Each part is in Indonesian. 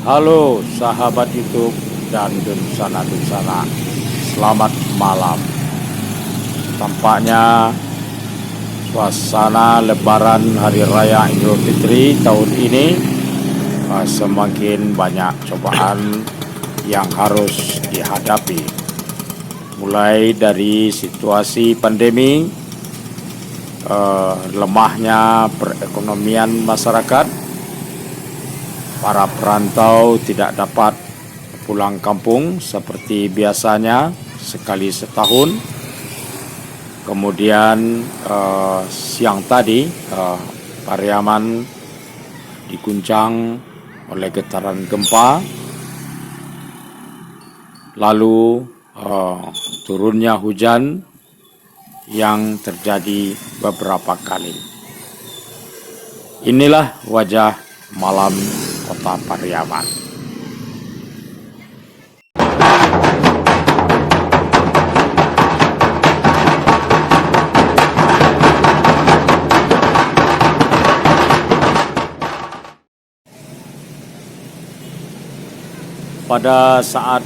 Halo sahabat YouTube dan Dunsana-Dunsana, selamat malam. Tampaknya suasana lebaran Hari Raya Idul Fitri tahun ini semakin banyak cobaan yang harus dihadapi. Mulai dari situasi pandemi, lemahnya perekonomian masyarakat, para perantau tidak dapat pulang kampung seperti biasanya sekali setahun. Kemudian siang tadi Pariaman diguncang oleh getaran gempa. Lalu turunnya hujan yang terjadi beberapa kali. Inilah wajah malam Kota Pariaman. Pada saat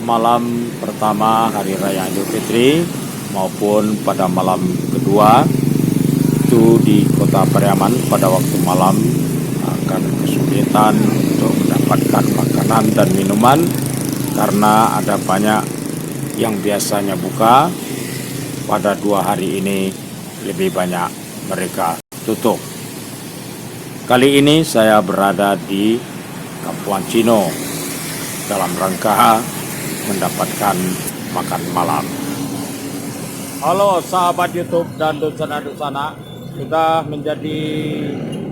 malam pertama Hari Raya Idul Fitri maupun pada malam kedua itu di Kota Pariaman, pada waktu malam akan kesulitan untuk mendapatkan makanan dan minuman karena ada banyak yang biasanya buka. Pada 2 hari ini lebih banyak mereka tutup. Kali ini saya berada di Kapuan Cino dalam rangka mendapatkan makan malam. Halo sahabat YouTube dan Dunsana-Dunsana, sudah menjadi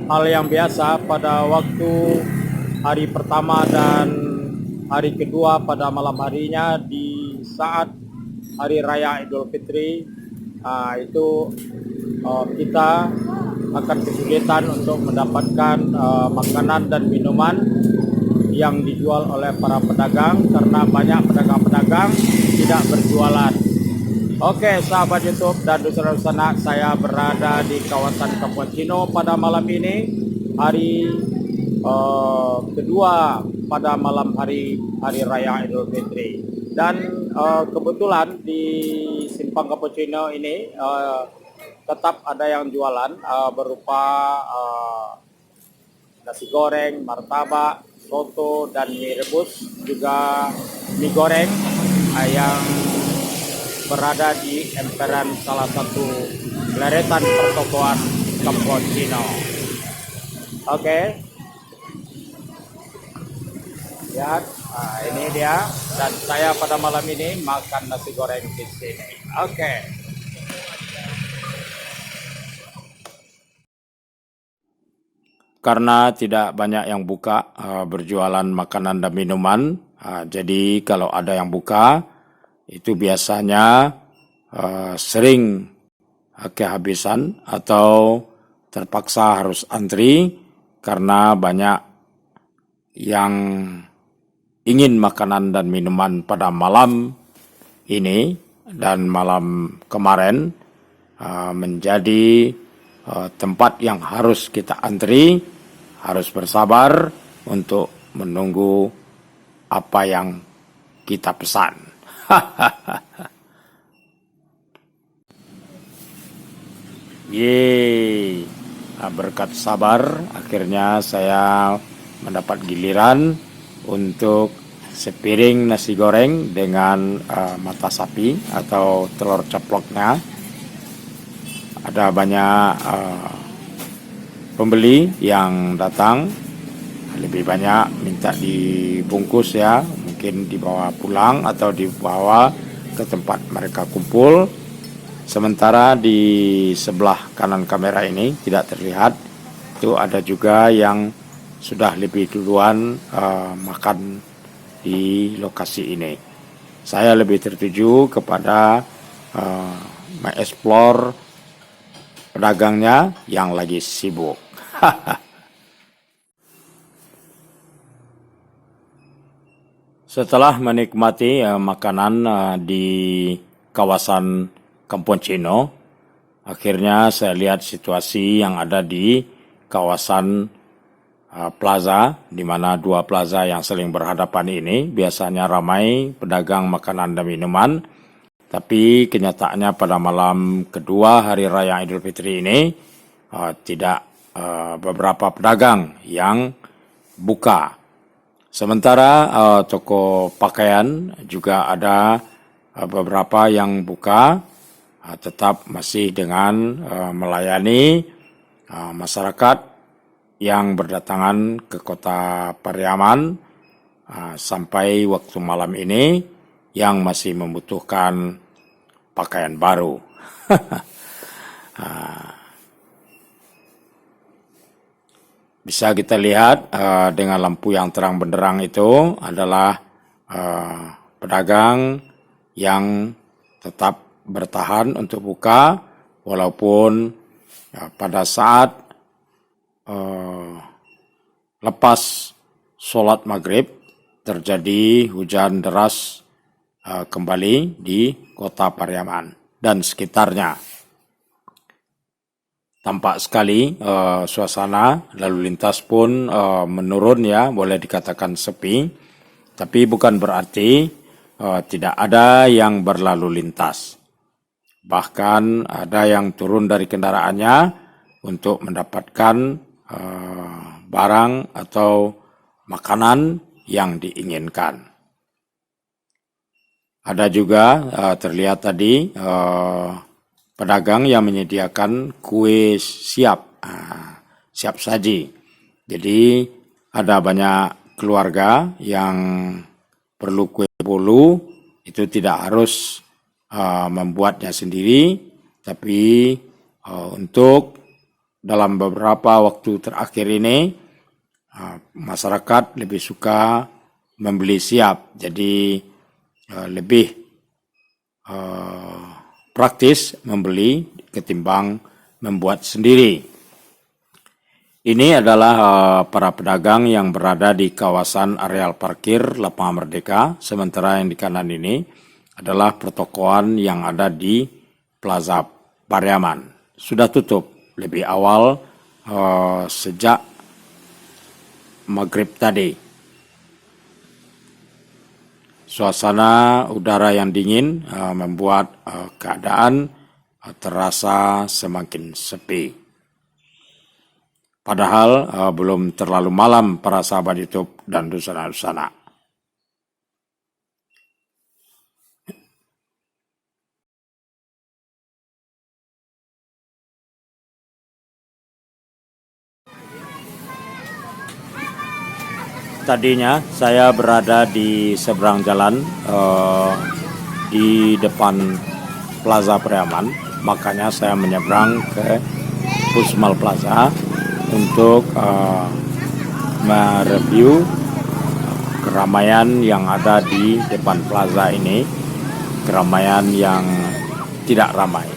hal yang biasa pada waktu hari pertama dan hari kedua pada malam harinya di saat Hari Raya Idul Fitri, itu kita akan kesulitan untuk mendapatkan makanan dan minuman yang dijual oleh para pedagang karena banyak pedagang-pedagang tidak berjualan. Oke sahabat YouTube dan Dunsana-Dunsana, saya berada di kawasan Kapuan Cino pada malam ini, hari kedua pada malam hari Raya Idul Fitri. Dan kebetulan di Simpang Kapuan Cino ini tetap ada yang jualan berupa nasi goreng, martabak, soto, dan mie rebus, juga mie goreng yang berada di emperan salah satu deretan pertokoan Kapuan Cino. Oke. Lihat, ini dia, dan saya pada malam ini makan nasi goreng di sini. Oke. Karena tidak banyak yang buka berjualan makanan dan minuman, jadi kalau ada yang buka itu biasanya sering kehabisan atau terpaksa harus antri karena banyak yang ingin makanan dan minuman pada malam ini dan malam kemarin, menjadi tempat yang harus kita antri, harus bersabar untuk menunggu apa yang kita pesan. Yeay, berkat sabar akhirnya saya mendapat giliran untuk sepiring nasi goreng dengan mata sapi atau telur ceploknya. Ada banyak pembeli yang datang, lebih banyak minta dibungkus ya, mungkin dibawa pulang atau dibawa ke tempat mereka kumpul. Sementara di sebelah kanan kamera ini tidak terlihat, itu ada juga yang sudah lebih duluan makan di lokasi ini. Saya lebih tertuju kepada mengeksplor pedagangnya yang lagi sibuk. Setelah menikmati makanan di kawasan Kapuan Cino, akhirnya saya lihat situasi yang ada di kawasan plaza, di mana dua plaza yang saling berhadapan ini biasanya ramai pedagang makanan dan minuman. Tapi kenyataannya pada malam kedua Hari Raya Idul Fitri ini tidak beberapa pedagang yang buka. Sementara toko pakaian juga ada beberapa yang buka, tetap masih dengan melayani masyarakat yang berdatangan ke kota Pariaman sampai waktu malam ini yang masih membutuhkan pakaian baru. Bisa kita lihat dengan lampu yang terang benderang itu adalah pedagang yang tetap bertahan untuk buka walaupun pada saat lepas sholat maghrib terjadi hujan deras kembali di kota Pariaman dan sekitarnya. Tampak sekali suasana lalu lintas pun menurun ya, boleh dikatakan sepi. Tapi bukan berarti tidak ada yang berlalu lintas. Bahkan ada yang turun dari kendaraannya untuk mendapatkan barang atau makanan yang diinginkan. Ada juga terlihat tadi pedagang yang menyediakan kue siap saji. Jadi ada banyak keluarga yang perlu kue bolu, itu tidak harus membuatnya sendiri, tapi untuk dalam beberapa waktu terakhir ini masyarakat lebih suka membeli siap, jadi lebih praktis membeli ketimbang membuat sendiri. Ini adalah para pedagang yang berada di kawasan areal parkir Lapangan Merdeka, sementara yang di kanan ini adalah pertokoan yang ada di Plaza Pariaman. Sudah tutup lebih awal sejak maghrib tadi. Suasana udara yang dingin membuat keadaan terasa semakin sepi. Padahal belum terlalu malam para sahabat YouTube dan dusana-dusana. Tadinya saya berada di seberang jalan di depan Plaza Pariaman, makanya saya menyeberang ke Pusmal Plaza untuk mereview keramaian yang ada di depan plaza ini, keramaian yang tidak ramai.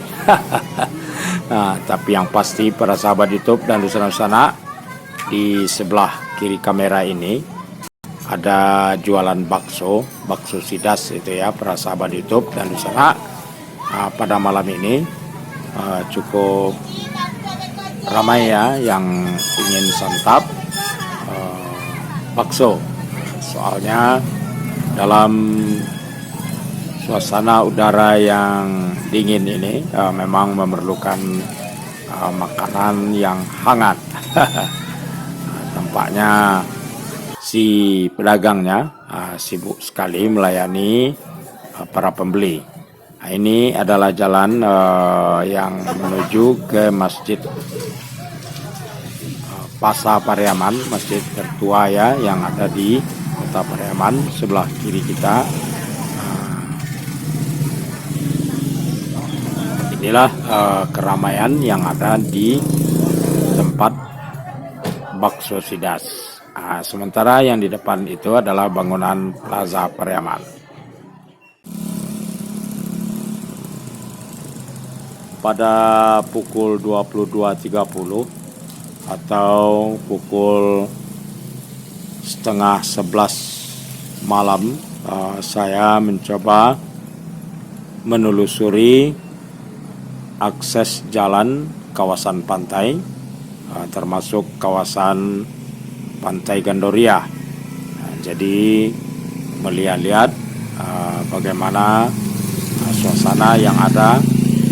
Nah, tapi yang pasti para sahabat YouTube dan dusana-dusana, di sebelah kiri kamera ini ada jualan bakso sidas itu ya para sahabat YouTube dan dusana. Pada malam ini cukup ramai ya yang ingin santap bakso. Soalnya dalam suasana udara yang dingin ini memang memerlukan makanan yang hangat. Tampaknya si pedagangnya sibuk sekali melayani para pembeli. Nah, ini adalah jalan yang menuju ke Masjid Pasar Pariaman, masjid tertua ya yang ada di kota Pariaman. Sebelah kiri kita inilah keramaian yang ada di tempat bakso sidas. Sementara yang di depan itu adalah bangunan Plaza Pariaman. Pada pukul 22.30 atau pukul 10:30 malam, saya mencoba menelusuri akses jalan kawasan pantai, termasuk kawasan Pantai Gandoria. Jadi melihat-lihat bagaimana suasana yang ada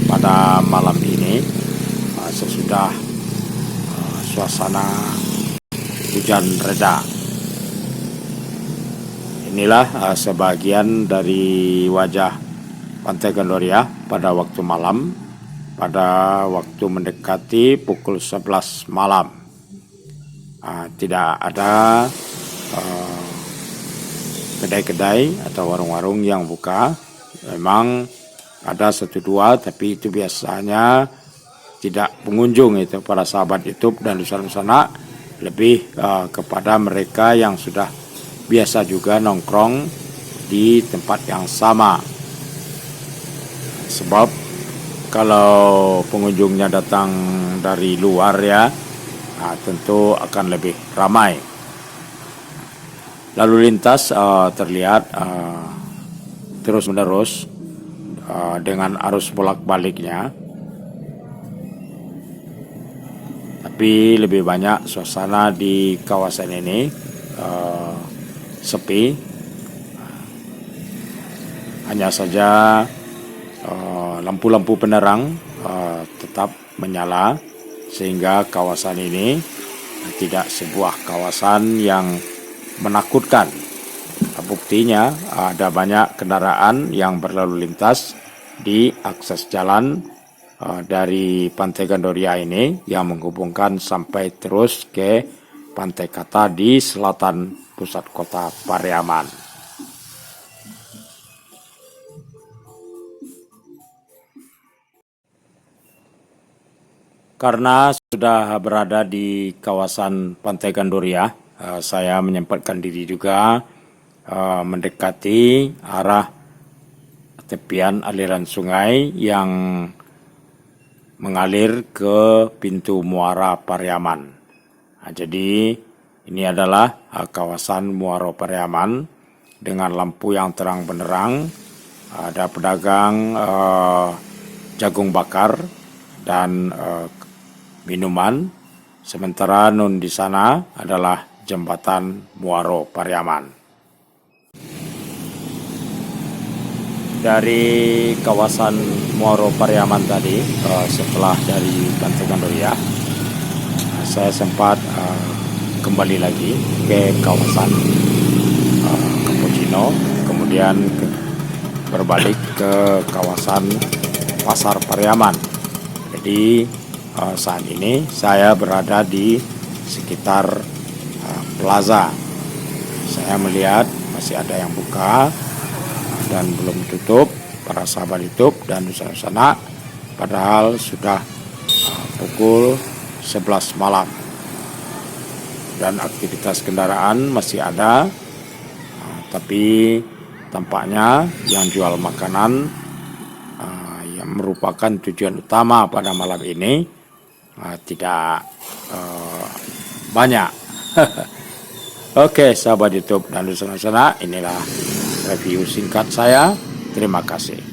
pada malam ini sesudah suasana hujan reda. Inilah sebagian dari wajah Pantai Gandoria pada waktu malam, pada waktu mendekati pukul 11 malam. Tidak ada kedai-kedai atau warung-warung yang buka. Memang ada satu dua, tapi itu biasanya tidak pengunjung, itu para sahabat YouTube dan Nusantara, lebih kepada mereka yang sudah biasa juga nongkrong di tempat yang sama. Sebab kalau pengunjungnya datang dari luar ya, tentu akan lebih ramai. Lalu lintas terlihat terus menerus dengan arus bolak-baliknya, tapi lebih banyak suasana di kawasan ini sepi. Hanya saja lampu-lampu penerang tetap menyala, sehingga kawasan ini tidak sebuah kawasan yang menakutkan. Buktinya ada banyak kendaraan yang berlalu lintas di akses jalan dari Pantai Gandoria ini yang menghubungkan sampai terus ke Pantai Kata di selatan pusat kota Pariaman. Karena sudah berada di kawasan Pantai Gandoria, saya menyempatkan diri juga mendekati arah tepian aliran sungai yang mengalir ke pintu muara Pariaman. Jadi ini adalah kawasan Muara Pariaman dengan lampu yang terang benderang. Ada pedagang jagung bakar dan minuman. Sementara nun di sana adalah jembatan Muara Pariaman. Dari kawasan Muara Pariaman tadi, setelah dari Pantai Gandoria, saya sempat kembali lagi ke kawasan Cappuccino, kemudian berbalik ke kawasan Pasar Pariaman. Jadi saat ini saya berada di sekitar plaza. Saya melihat masih ada yang buka dan belum tutup, para sahabat YouTube dan Nusantara, padahal sudah pukul 11 malam dan aktivitas kendaraan masih ada, tapi tampaknya yang jual makanan yang merupakan tujuan utama pada malam ini tidak banyak. Oke, sahabat YouTube dan Nusantara, inilah review singkat saya. Terima kasih.